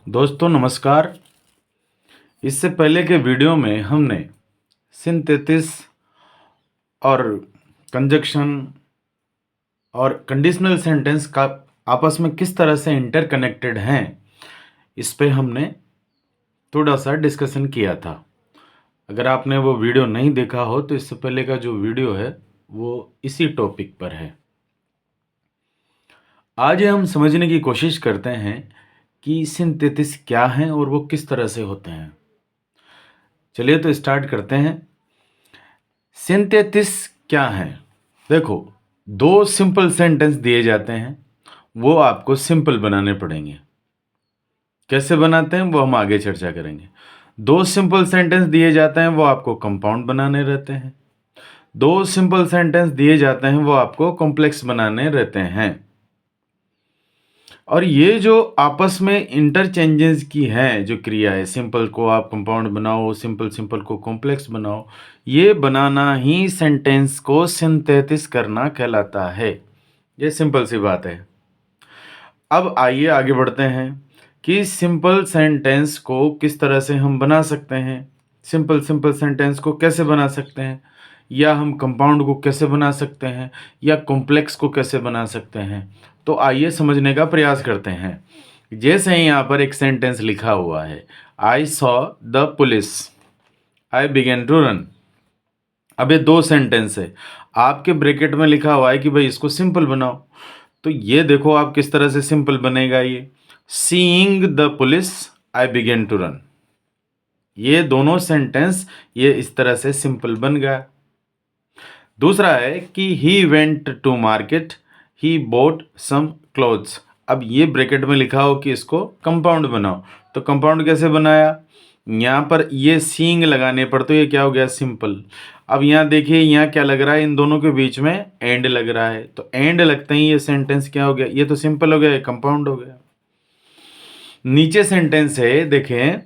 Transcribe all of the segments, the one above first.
दोस्तों नमस्कार। इससे पहले के वीडियो में हमने सिंथेसिस और कंजक्शन और कंडीशनल सेंटेंस का आपस में किस तरह से इंटरकनेक्टेड हैं, इस पे हमने थोड़ा सा डिस्कशन किया था। अगर आपने वो वीडियो नहीं देखा हो तो इससे पहले का जो वीडियो है वो इसी टॉपिक पर है। आज हम समझने की कोशिश करते हैं कि सिंथेसिस क्या है और वो किस तरह से होते हैं। चलिए तो स्टार्ट करते हैं। सिंथेसिस क्या है? देखो, दो सिंपल सेंटेंस दिए जाते हैं, वो आपको सिंपल बनाने पड़ेंगे। कैसे बनाते हैं वो हम आगे चर्चा करेंगे। दो सिंपल सेंटेंस दिए जाते हैं, वो आपको कंपाउंड बनाने रहते हैं। दो सिंपल सेंटेंस दिए जाते हैं, वो आपको कॉम्प्लेक्स बनाने रहते हैं। और ये जो आपस में इंटरचेंजेस की है जो क्रिया है, सिंपल को आप कंपाउंड बनाओ, सिंपल सिंपल को कॉम्प्लेक्स बनाओ, ये बनाना ही सेंटेंस को सिंथेसिस करना कहलाता है। ये सिंपल सी बात है। अब आइए आगे बढ़ते हैं कि सिंपल सेंटेंस को किस तरह से हम बना सकते हैं, सिंपल सिंपल सेंटेंस को कैसे बना सकते हैं, या हम कंपाउंड को कैसे बना सकते हैं, या कॉम्प्लेक्स को कैसे बना सकते हैं। तो आइए समझने का प्रयास करते हैं। जैसे ही यहाँ पर एक सेंटेंस लिखा हुआ है, I saw the police, I began to run. अब ये दो सेंटेंस है, आपके ब्रैकेट में लिखा हुआ है कि भाई इसको सिंपल बनाओ। तो ये देखो आप किस तरह से सिंपल बनेगा। ये seeing the police I began to run, ये दोनों सेंटेंस ये इस तरह से सिंपल बन गया। दूसरा है कि he went to market, he bought some clothes. अब ये ब्रैकेट में लिखा हो कि इसको कंपाउंड बनाओ, तो कंपाउंड कैसे बनाया? यहाँ पर ये सीइंग लगाने पर तो ये क्या हो गया? सिंपल। अब यहाँ देखिए, यहाँ क्या लग रहा है? इन दोनों के बीच में एंड लग रहा है, तो एंड लगते ही ये सेंटेंस क्या हो गया? ये तो सिंपल हो गया, ये कंपाउंड हो गया। नीचे सेंटेंस है, देखें,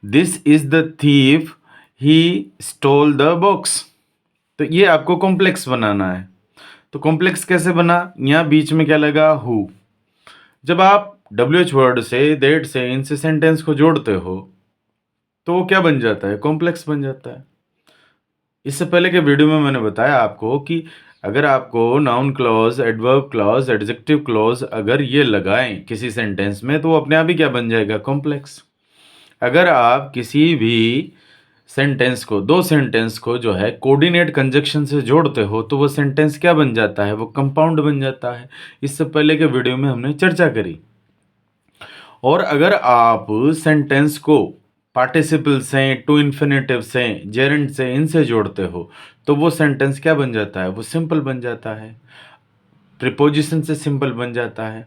this is the thief, he stole the box. तो ये आपको कॉम्प्लेक्स बनाना है। तो कॉम्प्लेक्स कैसे बना? यहाँ बीच में क्या लगा? हु। जब आप WH वर्ड से, दैट से, इनसे सेंटेंस को जोड़ते हो तो वो क्या बन जाता है? कॉम्प्लेक्स बन जाता है। इससे पहले के वीडियो में मैंने बताया आपको कि अगर आपको noun clause, adverb clause, adjective clause अगर ये लगाएं किसी सेंटेंस में तो वो अपने आप ही क्या बन जाएगा? कॉम्प्लेक्स। अगर आप किसी भी सेंटेंस को, दो सेंटेंस को जो है कोऑर्डिनेट कंजक्शन से जोड़ते हो तो वो सेंटेंस क्या बन जाता है? वो कंपाउंड बन जाता है। इससे पहले के वीडियो में हमने चर्चा करी। और अगर आप सेंटेंस को पार्टिसिपल से, टू इन्फिनेटिव से, जेरेंट से, इनसे जोड़ते हो तो वो सेंटेंस क्या बन जाता है? वो सिंपल बन जाता है। प्रीपोजिशन से सिंपल बन जाता है।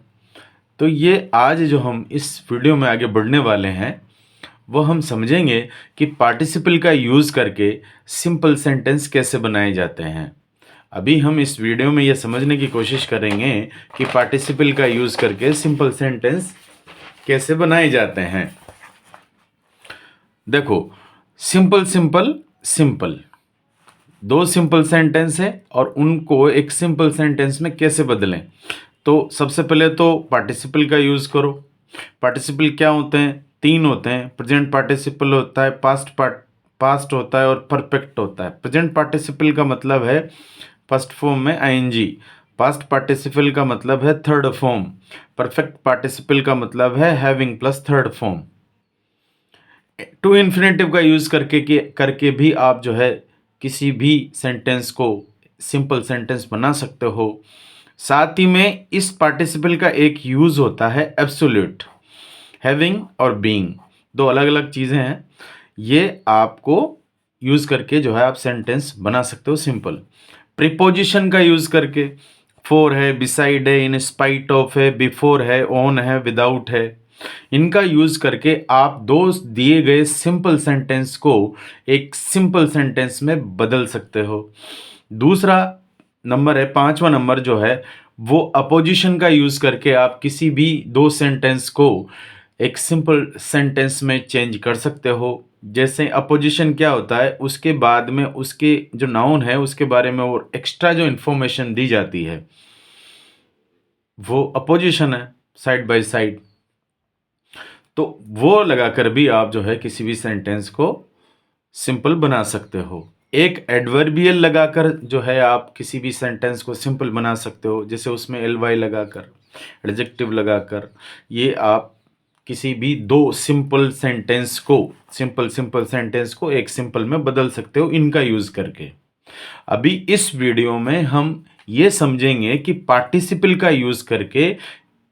तो ये आज जो हम इस वीडियो में आगे बढ़ने वाले हैं वो हम समझेंगे कि पार्टिसिपल का यूज़ करके सिंपल सेंटेंस कैसे बनाए जाते हैं। अभी हम इस वीडियो में ये समझने की कोशिश करेंगे कि पार्टिसिपल का यूज़ करके सिंपल सेंटेंस कैसे बनाए जाते हैं। देखो, सिंपल सिंपल सिंपल, दो सिंपल सेंटेंस है और उनको एक सिंपल सेंटेंस में कैसे बदलें। तो सबसे पहले तो पार्टिसिपल का यूज़ करो। पार्टिसिपल क्या होते हैं? तीन होते हैं। प्रेजेंट पार्टिसिपल होता है, पास्ट होता है और परफेक्ट होता है। प्रेजेंट पार्टिसिपल का मतलब है फर्स्ट फॉर्म में आईएनजी। पास्ट पार्टिसिपल का मतलब है थर्ड फॉर्म। परफेक्ट पार्टिसिपल का मतलब है having plus third form. To infinitive का यूज़ करके भी आप जो है किसी भी सेंटेंस को सिंपल सेंटेंस बना सकते हो। साथ ही में इस पार्टिसिपल का एक यूज़ होता है एब्सोल्यूट। हैविंग और बीइंग दो अलग अलग चीज़ें हैं। ये आपको यूज़ करके जो है आप सेंटेंस बना सकते हो सिंपल। प्रीपोजिशन का यूज़ करके, फॉर है, बिसाइड है, इन स्पाइट ऑफ है, बिफोर है, ऑन है, विदाउट है, इनका यूज़ करके आप दो दिए गए सिंपल सेंटेंस को एक सिंपल सेंटेंस में बदल सकते हो। दूसरा नंबर है, पांचवा नंबर जो है वो अपोजिशन का यूज़ करके आप किसी भी दो सेंटेंस को एक सिंपल सेंटेंस में चेंज कर सकते हो। जैसे अपोजिशन क्या होता है? उसके बाद में उसके जो नाउन है उसके बारे में और एक्स्ट्रा जो इन्फॉर्मेशन दी जाती है वो अपोजिशन है, साइड बाय साइड। तो वो लगाकर भी आप जो है किसी भी सेंटेंस को सिंपल बना सकते हो। एक एडवर्बियल लगाकर जो है आप किसी भी सेंटेंस को सिंपल बना सकते हो, जैसे उसमें एल वाई लगाकर, एडजेक्टिव लगाकर, ये आप किसी भी दो सिंपल सेंटेंस को एक सिंपल में बदल सकते हो इनका यूज करके। अभी इस वीडियो में हम ये समझेंगे कि पार्टिसिपल का यूज करके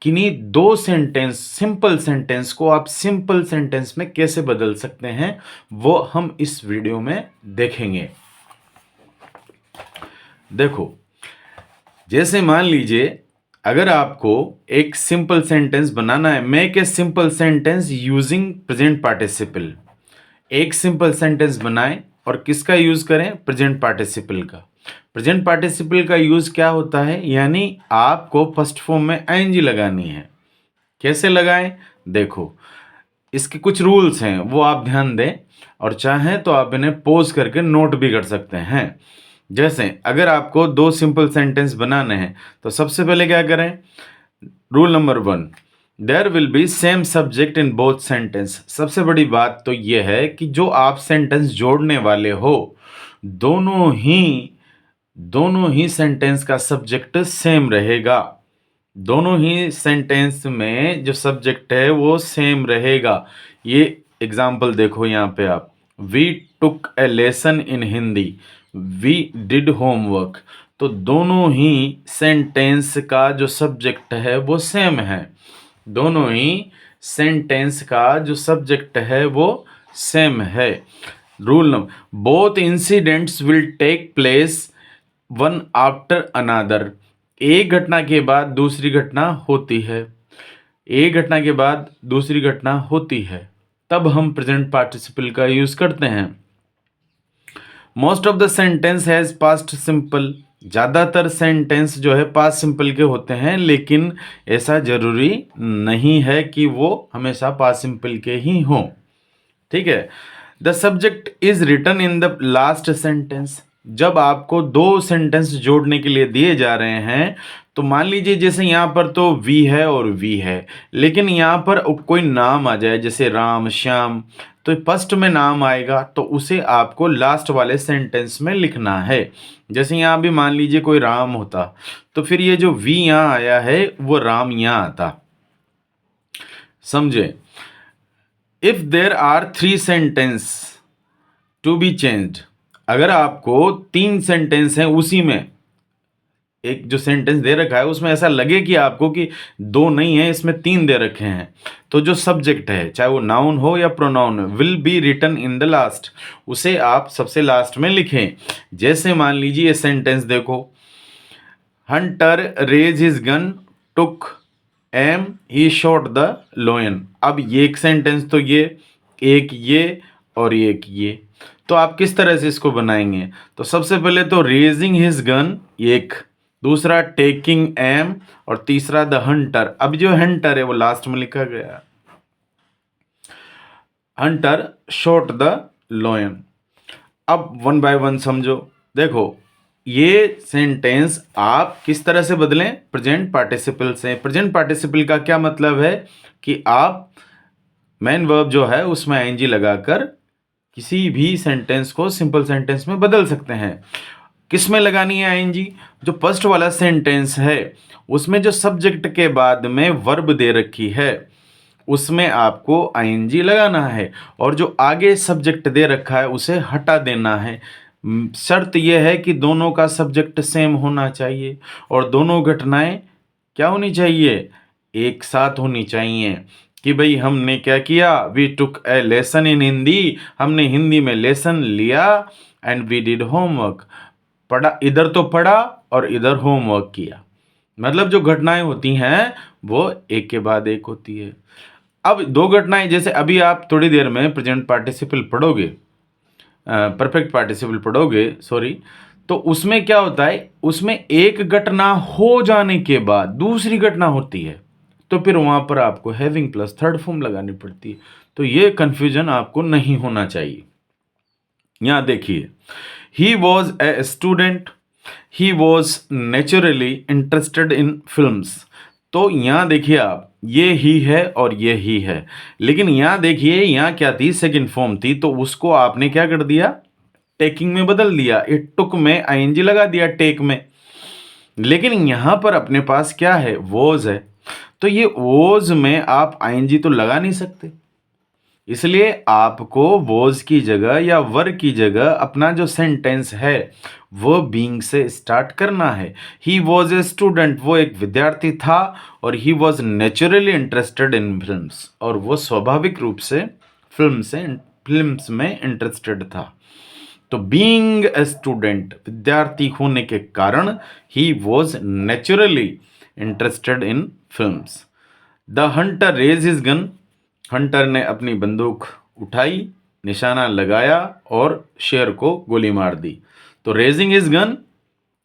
किन्हीं दो सिंपल सेंटेंस को आप सिंपल सेंटेंस में कैसे बदल सकते हैं, वो हम इस वीडियो में देखेंगे। देखो, जैसे मान लीजिए अगर आपको एक सिंपल सेंटेंस बनाना है, make a simple sentence using present participle. एक सिंपल सेंटेंस बनाएं और किसका यूज करें? प्रेजेंट पार्टिसिपल का। प्रेजेंट पार्टिसिपल का यूज क्या होता है? यानी आपको फर्स्ट फॉर्म में आईएनजी लगानी है। कैसे लगाएं? देखो, इसके कुछ रूल्स हैं, वो आप ध्यान दें और चाहें तो आप इन्हें पॉज करके नोट भी कर सकते हैं। जैसे अगर आपको दो सिंपल सेंटेंस बनाने हैं तो सबसे पहले क्या करें? Rule number 1, there will be same subject in both sentence. सबसे बड़ी बात तो यह है कि जो आप सेंटेंस जोड़ने वाले हो दोनों ही सेंटेंस का सब्जेक्ट सेम रहेगा। दोनों ही सेंटेंस में जो सब्जेक्ट है वो सेम रहेगा। ये एग्जाम्पल देखो यहाँ पे आप, we took a lesson in Hindi, we did homework. तो दोनों ही सेंटेंस का जो सब्जेक्ट है वो सेम है। दोनों ही सेंटेंस का जो सब्जेक्ट है वो सेम है। Rule number, both incidents will take place one after another. एक घटना के बाद दूसरी घटना होती है। एक घटना के बाद दूसरी घटना होती है, तब हम प्रेजेंट पार्टिसिपल का यूज करते हैं। Most of the sentence has past simple. ज़्यादातर सेंटेंस जो है पास्ट सिंपल के होते हैं, लेकिन ऐसा जरूरी नहीं है कि वो हमेशा पास्ट सिंपल के ही हों। ठीक है। The subject is written in the last sentence. जब आपको दो सेंटेंस जोड़ने के लिए दिए जा रहे हैं तो मान लीजिए जैसे यहाँ पर तो वी है और वी है, लेकिन यहाँ पर कोई नाम आ जाए जैसे राम, श्याम, तो फर्स्ट में नाम आएगा तो उसे आपको लास्ट वाले सेंटेंस में लिखना है। जैसे यहाँ भी मान लीजिए कोई राम होता तो फिर ये जो वी यहाँ आया है वो राम यहाँ आता। समझे? If there are 3 sentence to be changed, अगर आपको 3 सेंटेंस हैं, उसी में एक जो सेंटेंस दे रखा है उसमें ऐसा लगे कि आपको कि 2 नहीं है, इसमें 3 दे रखे हैं, तो जो सब्जेक्ट है चाहे वो नाउन हो या pronoun, will be written in the last, उसे आप सबसे लास्ट में लिखें। जैसे मान लीजिए ये सेंटेंस देखो, hunter raise his gun took aim he shot the lion. अब ये एक सेंटेंस तो ये और एक ये, तो आप किस तरह से इसको बनाएंगे? तो सबसे पहले तो रेजिंग हिज गन एक, दूसरा टेकिंग एम और तीसरा द हंटर। अब जो हंटर है वो लास्ट में लिखा गया, हंटर शॉट द लॉयन। अब वन बाय वन समझो। देखो, ये सेंटेंस आप किस तरह से बदलें? प्रेजेंट पार्टिसिपल से। प्रेजेंट पार्टिसिपल का क्या मतलब है कि आप मेन वर्ब जो है उसमें आईएनजी लगाकर किसी भी सेंटेंस को सिंपल सेंटेंस में बदल सकते हैं। किस में लगानी है आईएनजी? जो फर्स्ट वाला सेंटेंस है उसमें जो सब्जेक्ट के बाद में वर्ब दे रखी है उसमें आपको आईएनजी लगाना है, और जो आगे सब्जेक्ट दे रखा है उसे हटा देना है। शर्त यह है कि दोनों का सब्जेक्ट सेम होना चाहिए और दोनों घटनाएं क्या होनी चाहिए? एक साथ होनी चाहिए। कि भाई हमने क्या किया? We took a lesson in Hindi, हमने हिंदी में लेसन लिया, एंड वी डिड होमवर्क, पढ़ा, इधर तो पढ़ा और इधर होमवर्क किया। मतलब जो घटनाएं होती हैं वो एक के बाद एक होती है। अब दो घटनाएं, जैसे अभी आप थोड़ी देर में प्रेजेंट पार्टिसिपल पढ़ोगे, परफेक्ट पार्टिसिपल पढ़ोगे, सॉरी, तो उसमें क्या होता है? उसमें एक घटना हो जाने के बाद दूसरी घटना होती है, तो फिर वहां पर आपको हैविंग प्लस थर्ड फॉर्म लगानी पड़ती है। तो ये कंफ्यूजन आपको नहीं होना चाहिए। यहां देखिए, he was a student, he was naturally interested in films. तो यहां देखिए आप, ये ही है और ये ही है। लेकिन यहाँ देखिए, यहाँ क्या थी, सेकंड फॉर्म थी, तो उसको आपने क्या कर दिया, टेकिंग में बदल दिया। इट टुक में आईएनजी लगा दिया टेक में। लेकिन यहां पर अपने पास क्या है, वॉज है। तो ये वॉज में आप आईएनजी तो लगा नहीं सकते, इसलिए आपको वॉज की जगह या वर की जगह अपना जो सेंटेंस है वो बीइंग से स्टार्ट करना है। ही वॉज ए स्टूडेंट, वो एक विद्यार्थी था, और ही was naturally interested in films, और वो स्वाभाविक रूप से फिल्म्स में इंटरेस्टेड था। तो बीइंग ए स्टूडेंट, विद्यार्थी होने के कारण, he was naturally interested in films. The hunter raise his gun, hunter ने अपनी बंदूक उठाई, निशाना लगाया और शेर को गोली मार दी। तो रेजिंग हिज गन,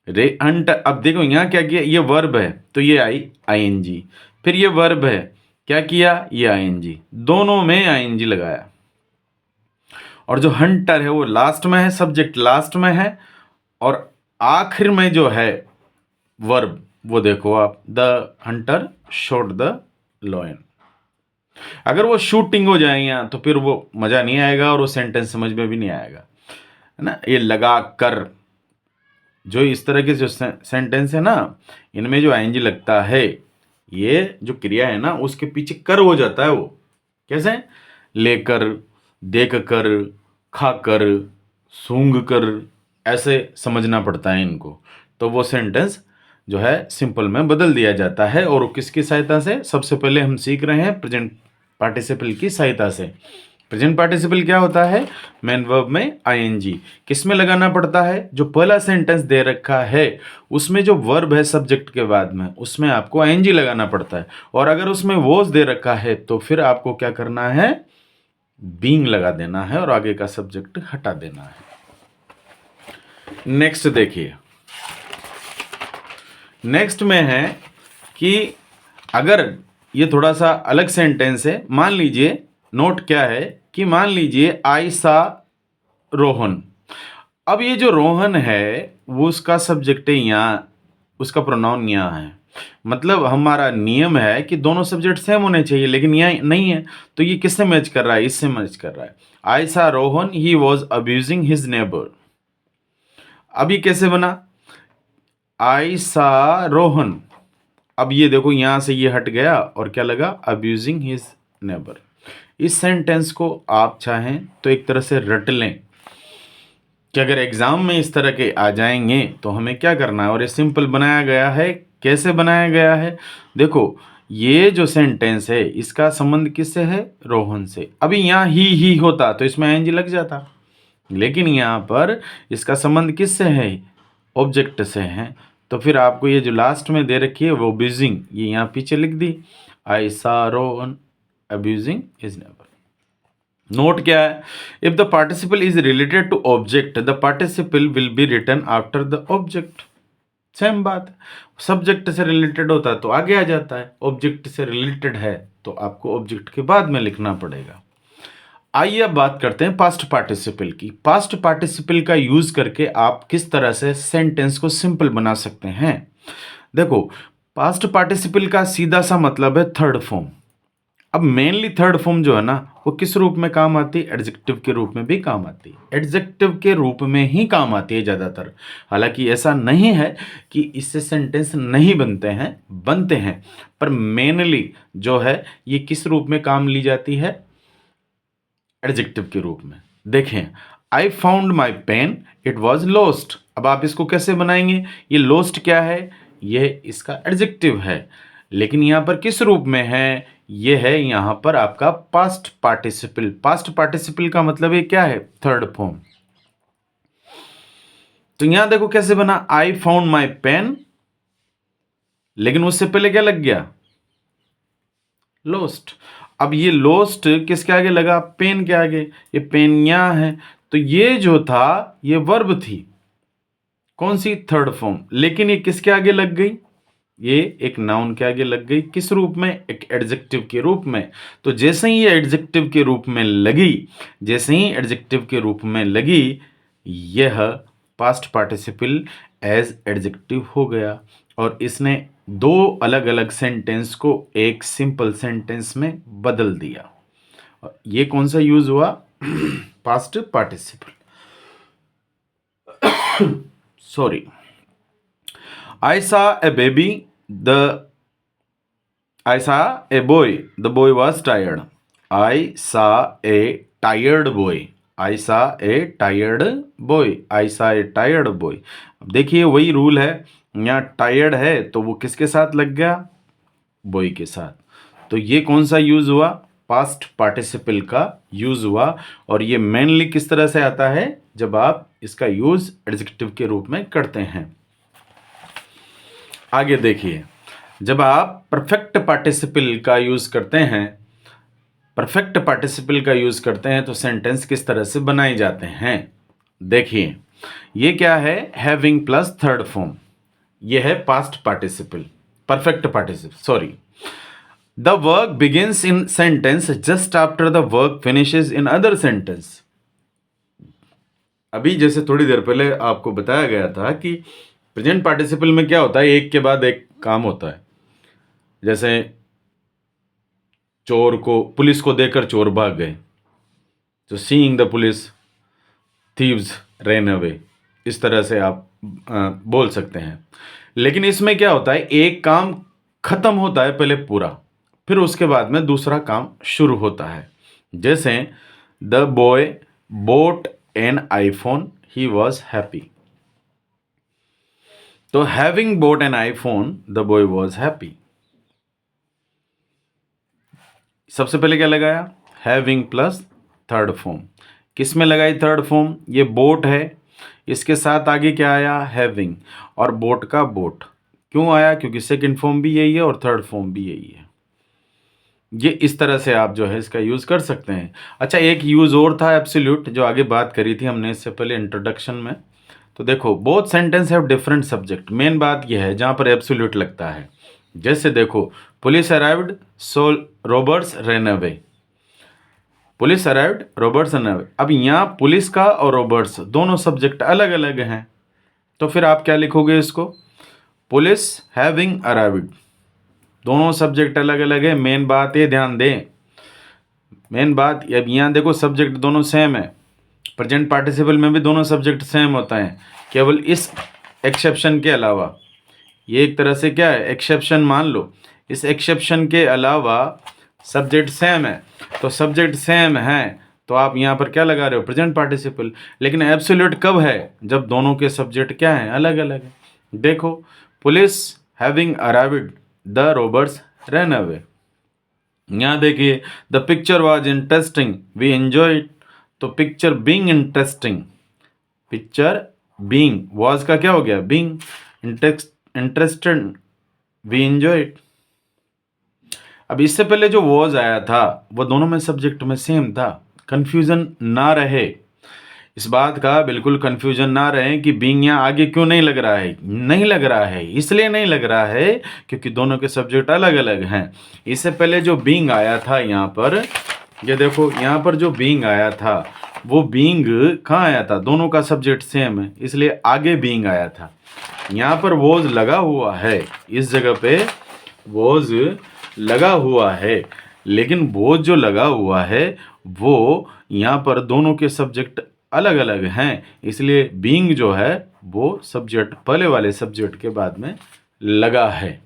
हंटर, अब देखो यहाँ क्या किया, ये वर्ब है तो ये आई आईएनजी, फिर ये वर्ब है, क्या किया, ये आईएनजी, दोनों में आईएनजी लगाया। और जो हंटर है वो लास्ट में है, सब्जेक्ट लास्ट में है, और आखिर में जो है वर्ब, वो देखो आप, the Hunter shot the lion. अगर वो शूटिंग हो जाए यहाँ तो फिर वो मजा नहीं आएगा और वो सेंटेंस समझ में भी नहीं आएगा, है ना। ये लगा कर, जो इस तरह के जो सेंटेंस है ना, इनमें जो आईएनजी लगता है, ये जो क्रिया है ना उसके पीछे कर हो जाता है। वो कैसे, लेकर, देख कर, खाकर, सूंघ कर, ऐसे समझना पड़ता है इनको। तो वो सेंटेंस जो है सिंपल में बदल दिया जाता है। और किसकी सहायता से, सबसे पहले हम सीख रहे हैं प्रेजेंट पार्टिसिपल की सहायता से। प्रेजेंट पार्टिसिपल क्या होता है, मेन वर्ब में आईएनजी किस में लगाना पड़ता है, जो पहला सेंटेंस दे रखा है उसमें जो वर्ब है सब्जेक्ट के बाद में, उसमें आपको आईएनजी लगाना पड़ता है। और अगर उसमें वॉज दे रखा है तो फिर आपको क्या करना है, बीइंग लगा देना है और आगे का सब्जेक्ट हटा देना है। नेक्स्ट देखिए, नेक्स्ट में है कि अगर ये थोड़ा सा अलग सेंटेंस है, मान लीजिए, नोट क्या है कि मान लीजिए आई सा रोहन। अब ये जो रोहन है वो उसका सब्जेक्ट है यहाँ, उसका प्रोनाउन यहाँ है। मतलब हमारा नियम है कि दोनों सब्जेक्ट सेम होने चाहिए, लेकिन यहाँ नहीं है। तो ये किससे मैच कर रहा है, इससे मैच कर रहा है। आई saw Rohan, he was abusing his neighbour. अब ये कैसे बना, आई सा रोहन, अब ये देखो यहां से ये हट गया और क्या लगा, अब्यूजिंग हिज नेबर। इस सेंटेंस को आप चाहें तो एक तरह से रट लें कि अगर एग्जाम में इस तरह के आ जाएंगे तो हमें क्या करना है। और ये सिंपल बनाया गया है, कैसे बनाया गया है, देखो ये जो सेंटेंस है इसका संबंध किससे है, रोहन से। अभी यहाँ ही होता तो इसमें आईएनजी लग जाता, लेकिन यहाँ पर इसका संबंध किससे है, ऑब्जेक्ट से है। तो फिर आपको ये जो लास्ट में दे रखी है वो अब्यूजिंग, ये यहाँ पीछे लिख दी, I saw Rohan abusing his neighbour. Note क्या है, if the participle is related to object, the participle will be written after the object. Same बात है, सब्जेक्ट से रिलेटेड होता है तो आगे आ जाता है, ऑब्जेक्ट से रिलेटेड है तो आपको ऑब्जेक्ट के बाद में लिखना पड़ेगा। आइए अब बात करते हैं पास्ट पार्टिसिपल की। पास्ट पार्टिसिपल का यूज करके आप किस तरह से सेंटेंस को सिंपल बना सकते हैं। देखो, पास्ट पार्टिसिपल का सीधा सा मतलब है थर्ड फॉर्म। अब मेनली थर्ड फॉर्म जो है ना वो किस रूप में काम आती है, एडजेक्टिव के रूप में भी काम आती है, एडजेक्टिव के रूप में ही काम आती है ज़्यादातर। हालांकि ऐसा नहीं है कि इससे सेंटेंस नहीं बनते हैं, बनते हैं, पर मेनली जो है ये किस रूप में काम ली जाती है, एडजेक्टिव के रूप में। देखें, I found my pen, it was lost. अब आप इसको कैसे बनाएंगे, ये लॉस्ट क्या है, ये इसका एडजेक्टिव है, लेकिन यहाँ पर किस रूप में है, ये है यहाँ पर आपका पास्ट पार्टिसिपल। पास्ट पार्टिसिपल का मतलब ये क्या है, थर्ड फॉर्म। तो यहां देखो कैसे बना, आई फाउंड माई पेन, लेकिन उससे पहले क्या लग गया, लॉस्ट। अब ये लॉस्ट किसके आगे लगा, पेन के आगे, ये पेन यहां है, तो ये जो था ये वर्ब थी, कौन सी, थर्ड फॉर्म, लेकिन ये किसके आगे लग गई, ये एक नाउन के आगे लग गई, किस रूप में, एक एडजेक्टिव के रूप में। तो जैसे ही ये एडजेक्टिव के रूप में लगी, जैसे ही एडजेक्टिव के रूप में लगी, यह पास्ट पार्टिसिपल एज एडजेक्टिव हो गया। और इसने दो अलग अलग सेंटेंस को एक सिंपल सेंटेंस में बदल दिया। ये कौन सा यूज हुआ? Past participle. Sorry. I saw a baby. The I saw a boy. The boy was tired. I saw a tired boy. I saw a tired boy. I saw a tired boy. अब देखिए वही rule है, यहाँ tired है तो वो किसके साथ लग गया? बॉय के साथ। तो ये कौन सा यूज हुआ? पास्ट पार्टिसिपल का यूज हुआ। और ये मेनली किस तरह से आता है? जब आप इसका यूज एडजेक्टिव के रूप में करते हैं। आगे देखिए, जब आप परफेक्ट पार्टिसिपल का यूज करते हैं, परफेक्ट पार्टिसिपल का यूज करते हैं तो सेंटेंस किस तरह से बनाए जाते हैं? देखिए, ये क्या है? Having plus third form. ये है past participle, perfect participle, sorry. The work begins in sentence just after the work finishes in other sentence. अभी जैसे थोड़ी देर पहले आपको बताया गया था कि प्रेजेंट पार्टिसिपल में क्या होता है? एक के बाद एक काम होता है। जैसे चोर को, पुलिस को देखकर चोर भाग गए, तो seeing the police thieves run away, इस तरह से आप बोल सकते हैं। लेकिन इसमें क्या होता है? एक काम खत्म होता है पहले पूरा, फिर उसके बाद में दूसरा काम शुरू होता है। जैसे the boy bought an iPhone, he was happy. तो having bought an iPhone, the boy was happy. सबसे पहले क्या लगाया? Having plus third form. किस में लगाई थर्ड फॉर्म? ये बोट है, इसके साथ आगे क्या आया? हैविंग। और बोट का बोट क्यों आया? क्योंकि सेकंड फॉर्म भी यही है और थर्ड फॉर्म भी यही है। ये इस तरह से आप जो है इसका यूज़ कर सकते हैं। अच्छा, एक यूज़ और था एब्सोल्यूट, जो आगे बात करी थी हमने इससे पहले इंट्रोडक्शन में। तो देखो, both sentence have different subject. Main बात यह है जहाँ पर एब्सोल्यूट लगता है। जैसे देखो, police arrived so robbers run away. Police arrived, robbers run away. अब यहाँ पुलिस का और रॉबर्ट्स दोनों सब्जेक्ट अलग अलग हैं, तो फिर आप क्या लिखोगे इसको? Police having arrived. दोनों सब्जेक्ट अलग अलग है। मेन बात ये ध्यान दें, मेन बात अब यहाँ देखो, सब्जेक्ट दोनों सेम है। प्रेजेंट पार्टिसिपल में भी दोनों सब्जेक्ट सेम होता है, केवल इस एक्सेप्शन के अलावा। ये एक तरह से क्या है? एक्सेप्शन मान लो। इस एक्सेप्शन के अलावा सब्जेक्ट सेम है, तो सब्जेक्ट सेम है तो आप यहाँ पर क्या लगा रहे हो? Present participle. लेकिन एब्सोल्यूट कब है? जब दोनों के सब्जेक्ट क्या हैं? अलग अलग है। देखो, police having arrived, the robbers run away. यहाँ देखिए, the picture was interesting, we enjoy it. तो picture being interesting, picture being, was का क्या हो गया? Being. Interested, we enjoy it. अब इससे पहले जो वॉज आया था वो दोनों में सब्जेक्ट में सेम था। कंफ्यूजन ना रहे, इस बात का बिल्कुल कंफ्यूजन ना रहे कि बीइंग यहाँ आगे क्यों नहीं लग रहा है। नहीं लग रहा है, इसलिए नहीं लग रहा है क्योंकि दोनों के सब्जेक्ट अलग अलग हैं। इससे पहले जो बीइंग आया था यहाँ पर, ये देखो, यहाँ पर जो बीइंग आया था वो बीइंग कहाँ आया था? दोनों का सब्जेक्ट सेम है, इसलिए आगे बीइंग आया था। यहाँ पर वॉज लगा हुआ है, इस जगह पे वॉज लगा हुआ है, लेकिन वॉज जो लगा हुआ है वो यहाँ पर दोनों के सब्जेक्ट अलग अलग हैं, इसलिए बीइंग जो है वो सब्जेक्ट पहले वाले सब्जेक्ट के बाद में लगा है।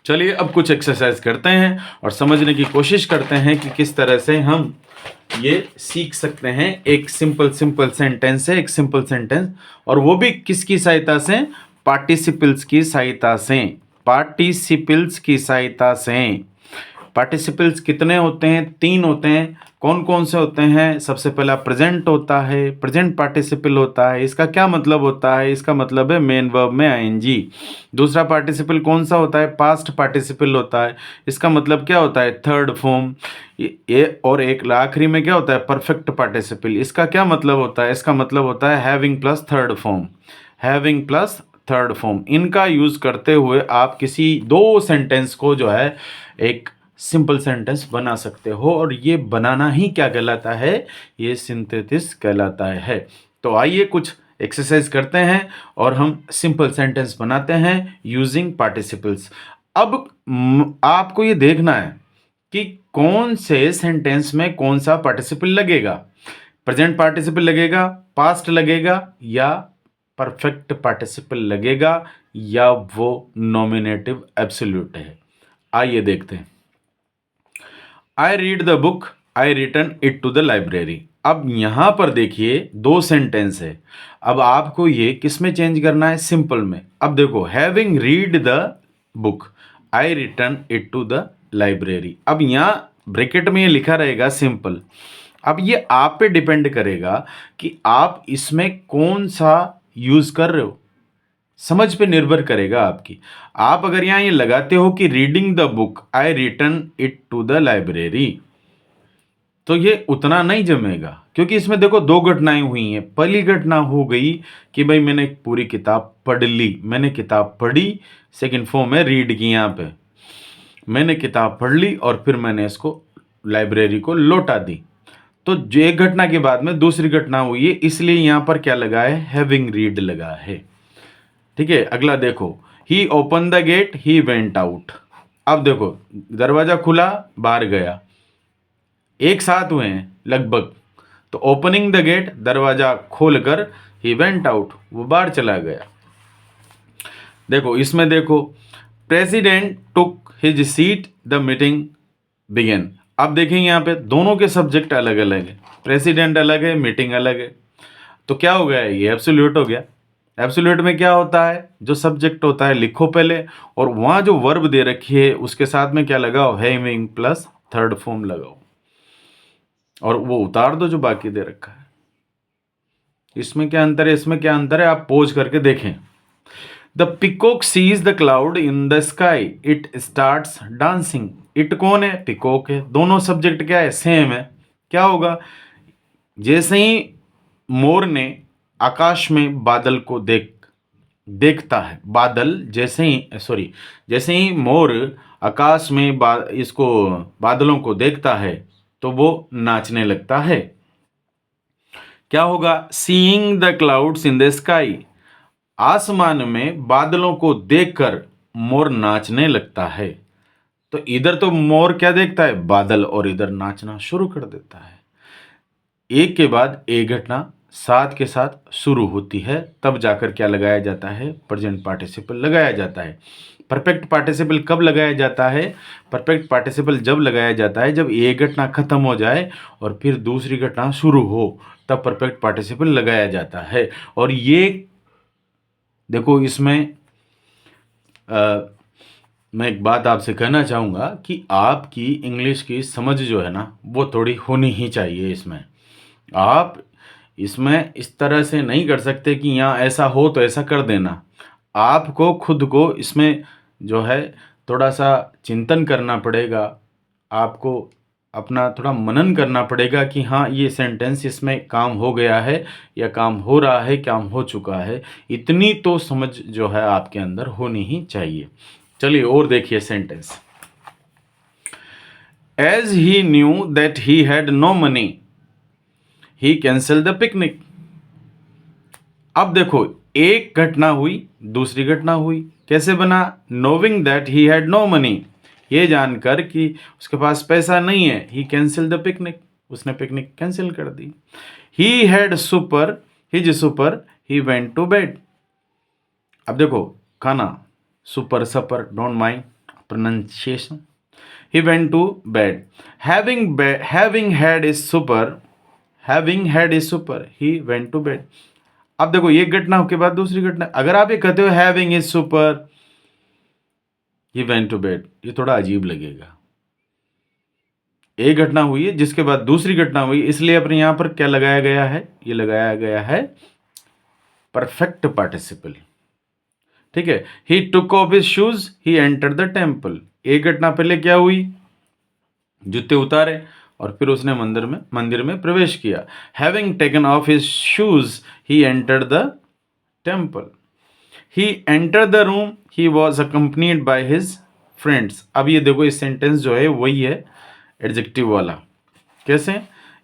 चलिए अब कुछ एक्सरसाइज करते हैं और समझने की कोशिश करते हैं कि किस तरह से हम ये सीख सकते हैं एक सिंपल सेंटेंस से एक सिंपल सेंटेंस, और वो भी किसकी सहायता से? पार्टिसिपल्स की सहायता से। पार्टिसिपल्स की सहायता से। पार्टिसिपल्स कितने होते हैं? 3 होते हैं। कौन कौन से होते हैं? सबसे पहला प्रेजेंट होता है, प्रेजेंट पार्टिसिपल होता है। इसका क्या मतलब होता है? इसका मतलब है मेन वर्ब में आईएनजी। दूसरा पार्टिसिपल कौन सा होता है? पास्ट पार्टिसिपल होता है। इसका मतलब क्या होता है? Third form. ये और एक आखिरी में क्या होता है? Perfect participle. इसका क्या मतलब होता है? इसका मतलब होता है having plus third form. Having plus third form, इनका यूज करते हुए आप किसी 2 सेंटेंस को जो है एक सिंपल सेंटेंस बना सकते हो, और ये बनाना ही क्या कहलाता है? ये सिंथेसिस कहलाता है। तो आइए कुछ एक्सरसाइज करते हैं और हम सिंपल सेंटेंस बनाते हैं यूजिंग पार्टिसिपल्स। अब आपको ये देखना है कि कौन से सेंटेंस में कौन सा पार्टिसिपल लगेगा, प्रेजेंट पार्टिसिपल लगेगा, पास्ट लगेगा, या परफेक्ट पार्टिसिपल लगेगा, या वो नॉमिनेटिव एब्सोल्यूट है। आइए देखते हैं। I read the book, I return it to the library. अब यहां पर देखिए दो सेंटेंस है। अब आपको ये किस में चेंज करना है, सिंपल में। अब देखो, having read the book, I return it to the library. अब यहां ब्रैकेट में ये लिखा रहेगा सिंपल। अब ये आप पे डिपेंड करेगा कि आप इसमें कौन सा यूज कर रहे हो, समझ पे निर्भर करेगा आपकी। आप अगर यहां ये लगाते हो कि reading the book I return it to the library, तो ये उतना नहीं जमेगा, क्योंकि इसमें देखो दो घटनाएं हुई हैं। पहली घटना हो गई कि भाई मैंने एक पूरी किताब पढ़ ली, मैंने किताब पढ़ी, सेकंड फॉर्म है रीड की। यहाँ पे मैंने किताब पढ़ ली और फिर मैंने इसको लाइब्रेरी को लौटा दी। तो जो एक घटना के बाद में दूसरी घटना हुई है, इसलिए यहां पर क्या लगा है, हैविंग रीड लगा है। ठीक है, अगला देखो, he open the gate, he went out. अब देखो, दरवाजा खुला, बाहर गया, एक साथ हुए हैं लगभग। तो ओपनिंग द गेट, दरवाजा खोलकर, ही वेंट आउट, वो बाहर चला गया। देखो इसमें देखो, president took his seat, the meeting began. अब देखेंगे यहाँ पे दोनों के सब्जेक्ट अलग अलग है, प्रेसिडेंट अलग है, मीटिंग अलग है। तो क्या हो गया, ये एब्सोल्यूट हो गया। एब्सोल्यूट में क्या होता है, जो सब्जेक्ट होता है लिखो पहले, और वहां जो वर्ब दे रखी है उसके साथ में क्या लगाओ, हैविंग प्लस थर्ड फॉर्म लगाओ, और वो उतार दो जो बाकी दे रखा है। इसमें क्या अंतर है, इसमें क्या अंतर है, आप पोज करके देखें। The peacock sees the cloud in the sky, it starts dancing. It कौन है, पिकॉक है। दोनों सब्जेक्ट क्या है, सेम है। क्या होगा, जैसे ही मोर ने आकाश में बादल को देखता है, बादल जैसे ही जैसे ही मोर आकाश में इसको बादलों को देखता है तो वो नाचने लगता है। क्या होगा, seeing the clouds in the sky, आसमान में बादलों को देखकर मोर नाचने लगता है। तो इधर तो मोर क्या देखता है, बादल, और इधर नाचना शुरू कर देता है। एक के बाद एक घटना साथ के साथ शुरू होती है, तब जाकर क्या लगाया जाता है, प्रेजेंट पार्टिसिपल लगाया जाता है। परफेक्ट पार्टिसिपल कब लगाया जाता है, परफेक्ट पार्टिसिपल जब लगाया जाता है जब एक घटना खत्म हो जाए और फिर दूसरी घटना शुरू हो, तब परफेक्ट पार्टिसिपल लगाया जाता है। और ये देखो, इसमें मैं एक बात आपसे कहना चाहूँगा कि आपकी इंग्लिश की समझ जो है ना, वो थोड़ी होनी ही चाहिए इसमें। आप इसमें इस तरह से नहीं कर सकते कि यहाँ ऐसा हो तो ऐसा कर देना। आपको खुद को इसमें जो है थोड़ा सा चिंतन करना पड़ेगा, आपको अपना थोड़ा मनन करना पड़ेगा कि हाँ ये सेंटेंस इसमें काम हो गया है या काम हो रहा है, काम हो चुका है। इतनी तो समझ जो है आपके अंदर होनी ही चाहिए। चलिए और देखिए sentence. As he knew that he had no money, he cancel the picnic. अब देखो, एक घटना हुई, दूसरी घटना हुई, कैसे बना, knowing that he had no money, ये जानकर कि उसके पास पैसा नहीं है, ही कैंसिल द पिकनिक, उसने पिकनिक कैंसिल कर दी। He had supper, his supper, he went to bed. अब देखो, खाना, supper supper, don't mind pronunciation. He went to bed, having had his supper, having had his supper, he went to bed. अब देखो, एक घटना के बाद दूसरी घटना, अगर आप ये कहते हो having his supper, he went to bed, ये थोड़ा अजीब लगेगा। एक घटना हुई है जिसके बाद दूसरी घटना हुई, इसलिए अपने यहां पर क्या लगाया गया है, ये लगाया गया है परफेक्ट पार्टिसिपल। ठीक है, he took off his shoes, he enter the temple. एक घटना पहले क्या हुई, जूते उतारे और फिर उसने मंदिर में प्रवेश किया। Having taken of his shoes, he entered the temple. He enter the room, he was accompanied by his friends. अब ये देखो, इस सेंटेंस जो है वही है एडजेक्टिव वाला। कैसे,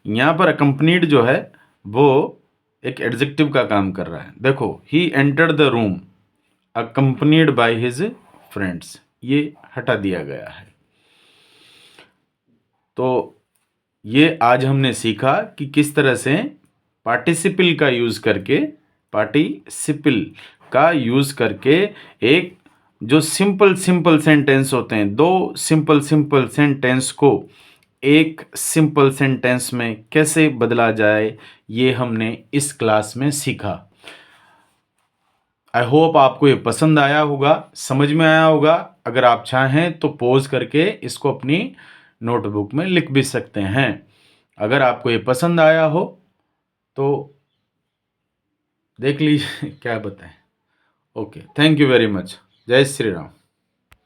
यहाँ पर अकम्पनीड जो है वो एक एडजेक्टिव का काम कर रहा है। देखो, he entered the room accompanied by his friends, ये हटा दिया गया है। तो ये आज हमने सीखा कि किस तरह से पार्टिसिपल का यूज़ करके, पार्टिसिपल का यूज़ करके एक जो सिंपल सिंपल सेंटेंस होते हैं, दो सिंपल सिंपल सेंटेंस को एक सिंपल सेंटेंस में कैसे बदला जाए, ये हमने इस क्लास में सीखा। आई होप आपको ये पसंद आया होगा, समझ में आया होगा। अगर आप चाहें तो पॉज करके इसको अपनी नोटबुक में लिख भी सकते हैं। अगर आपको ये पसंद आया हो तो देख लीजिए क्या बताएं। Okay, thank you very much. जय श्री राम।